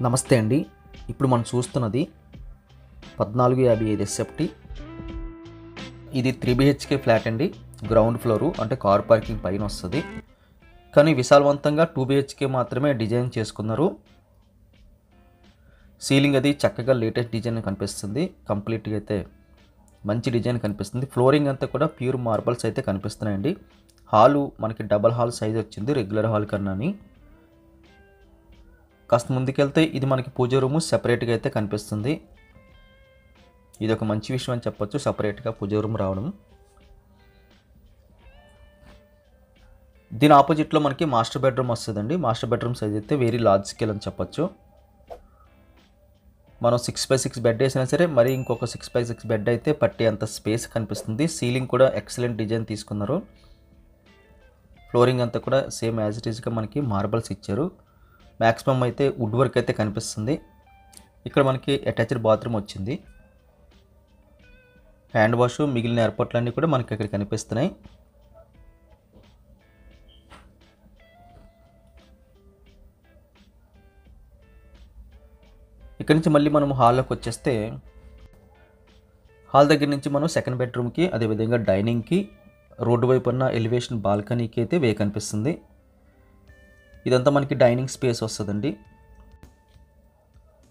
నమస్తే అండి. ఇప్పుడు మనం చూస్తున్నది 1455 ఎస్ఎఫ్టీ. ఇది 3 BHK ఫ్లాట్ అండి. గ్రౌండ్ ఫ్లోరు అంటే కార్ పార్కింగ్ పైన వస్తుంది. కానీ విశాలవంతంగా 2 BHK మాత్రమే డిజైన్ చేసుకున్నారు. సీలింగ్ అది చక్కగా లేటెస్ట్ డిజైన్ కనిపిస్తుంది. కంప్లీట్గా అయితే మంచి డిజైన్ కనిపిస్తుంది. ఫ్లోరింగ్ అంతా కూడా ప్యూర్ మార్బల్స్ అయితే కనిపిస్తున్నాయండి. హాలు మనకి డబల్ హాల్ సైజ్ వచ్చింది రెగ్యులర్ హాల్ కన్నాని. కాస్త ముందుకెళ్తే ఇది మనకి పూజ రూము సెపరేట్గా అయితే కనిపిస్తుంది. ఇది ఒక మంచి విషయం అని చెప్పొచ్చు, సపరేట్గా పూజ రూమ్ రావడం. దీని ఆపోజిట్లో మనకి మాస్టర్ బెడ్రూమ్ వస్తుందండి. మాస్టర్ బెడ్రూమ్ సైజ్ అయితే వెరీ లార్జ్ స్కేల్ అని చెప్పొచ్చు. మనం 6x6 బెడ్ వేసినా సరే మరి ఇంకొక 6x6 బెడ్ అయితే పట్టే అంత స్పేస్ కనిపిస్తుంది. సీలింగ్ కూడా ఎక్సలెంట్ డిజైన్ తీసుకున్నారు. ఫ్లోరింగ్ అంతా కూడా సేమ్ యాజ్ ఇట్ ఈస్గా మనకి మార్బల్స్ ఇచ్చారు. మ్యాక్సిమం అయితే వుడ్ వర్క్ అయితే కనిపిస్తుంది. ఇక్కడ మనకి అటాచ్డ్ బాత్రూమ్ వచ్చింది. హ్యాండ్ వాష్ మిగిలిన ఏర్పాట్లన్నీ కూడా మనకి ఇక్కడ కనిపిస్తున్నాయి. ఇక్కడ నుంచి మళ్ళీ మనం హాల్లోకి వచ్చేస్తే హాల్ దగ్గర నుంచి మనం సెకండ్ బెడ్రూమ్కి అదేవిధంగా డైనింగ్కి రోడ్డు వైపు ఉన్న ఎలివేషన్ బాల్కనీకి అయితే వే కనిపిస్తుంది. ఇదంతా మనకి డైనింగ్ స్పేస్ వస్తుందండి.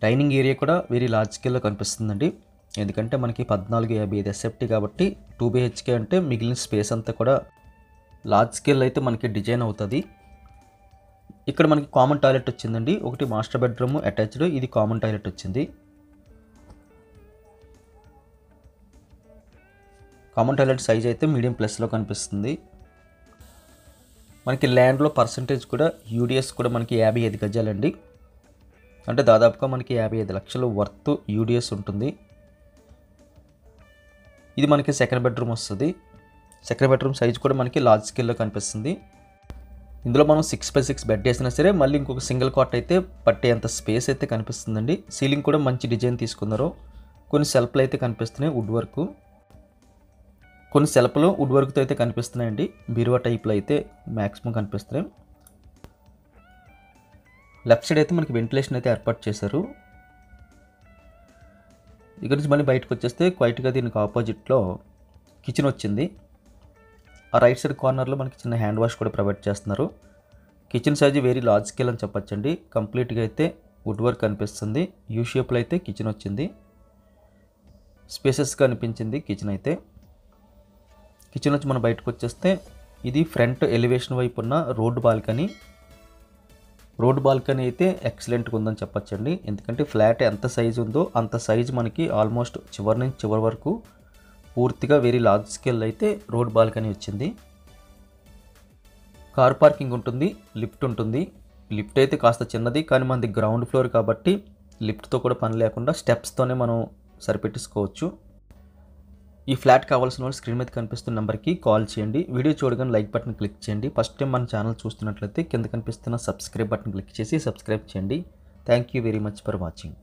డైనింగ్ ఏరియా కూడా వెరీ లార్జ్ స్కేల్లో కనిపిస్తుందండి. ఎందుకంటే మనకి 1455 ఎస్ఎఫ్టీ కాబట్టి 2 BHK అంటే మిగిలిన స్పేస్ అంతా కూడా లార్జ్ స్కేల్ అయితే మనకి డిజైన్ అవుతుంది. ఇక్కడ మనకి కామన్ టాయిలెట్ వచ్చిందండి. ఒకటి మాస్టర్ బెడ్రూమ్ అటాచ్డ్, ఇది కామన్ టాయిలెట్ వచ్చింది. కామన్ టాయిలెట్ సైజ్ అయితే మీడియం ప్లస్లో కనిపిస్తుంది. మనకి ల్యాండ్లో పర్సంటేజ్ కూడా యూడిఎస్ కూడా మనకి 55 గజాలండి. అంటే దాదాపుగా మనకి 55 లక్షల వర్త్ యూడిఎస్ ఉంటుంది. ఇది మనకి సెకండ్ బెడ్రూమ్ వస్తుంది. సెకండ్ బెడ్రూమ్ సైజ్ కూడా మనకి లార్జ్ స్కేల్లో కనిపిస్తుంది. ఇందులో మనం 6x6 బెడ్ వేసినా సరే మళ్ళీ ఇంకొక సింగిల్ కాట్ అయితే పట్టేంత స్పేస్ అయితే కనిపిస్తుందండి. సీలింగ్ కూడా మంచి డిజైన్ తీసుకున్నారు. కొన్ని సెల్ఫ్లు అయితే కనిపిస్తున్నాయి వుడ్ వర్క్. కొన్ని సెల్ఫ్లు వుడ్ వర్క్తో అయితే కనిపిస్తున్నాయండి. బీరువా టైప్లో అయితే మ్యాక్సిమం కనిపిస్తున్నాయి. లెఫ్ట్ సైడ్ అయితే మనకి వెంటిలేషన్ అయితే ఏర్పాటు చేశారు. ఇక్కడ నుంచి మళ్ళీ బయటకు వచ్చేస్తే క్వైట్గా దీనికి ఆపోజిట్లో కిచెన్ వచ్చింది. ఆ రైట్ సైడ్ కార్నర్లో మనకి చిన్న హ్యాండ్ వాష్ కూడా ప్రొవైడ్ చేస్తున్నారు. Kitchen size very large scale అని చెప్పొచ్చండి. కంప్లీట్గా అయితే వుడ్ వర్క్ కనిపిస్తుంది. యూ షేప్లో అయితే కిచెన్ వచ్చింది. స్పేసెస్గా అనిపించింది కిచెన్ అయితే. కిచెన్ నుంచి మనం బయటకు వచ్చేస్తే ఇది ఫ్రంట్ ఎలివేషన్ వైపు ఉన్న రోడ్డు బాల్కనీ. రోడ్డు బాల్కనీ అయితే ఎక్సలెంట్గా ఉందని చెప్పొచ్చండి. ఎందుకంటే ఫ్లాట్ ఎంత సైజు ఉందో అంత సైజు మనకి ఆల్మోస్ట్ చివరి నుంచి చివరి వరకు పూర్తిగా వెరీ లార్జ్ స్కేల్ అయితే రోడ్ బాల్కనీ వచ్చింది. కార్ పార్కింగ్ ఉంటుంది, లిఫ్ట్ ఉంటుంది. లిఫ్ట్ అయితే కాస్త చిన్నది కానీ మనది గ్రౌండ్ ఫ్లోర్ కాబట్టి లిఫ్ట్తో కూడా పని లేకుండా స్టెప్స్తోనే మనం సరిపెట్టేసుకోవచ్చు. ఈ ఫ్లాట్ కావాల్సిన వాళ్ళు స్క్రీన్ మీద కనిపిస్తున్న నెంబర్కి కాల్ చేయండి. వీడియో చూడగానే లైక్ బటన్ క్లిక్ చేయండి. ఫస్ట్ టైం మన ఛానల్ చూస్తున్నట్లయితే కింద కనిపిస్తున్న సబ్స్క్రైబ్ బటన్ క్లిక్ చేసి సబ్స్క్రైబ్ చేయండి. Thank you very much for watching.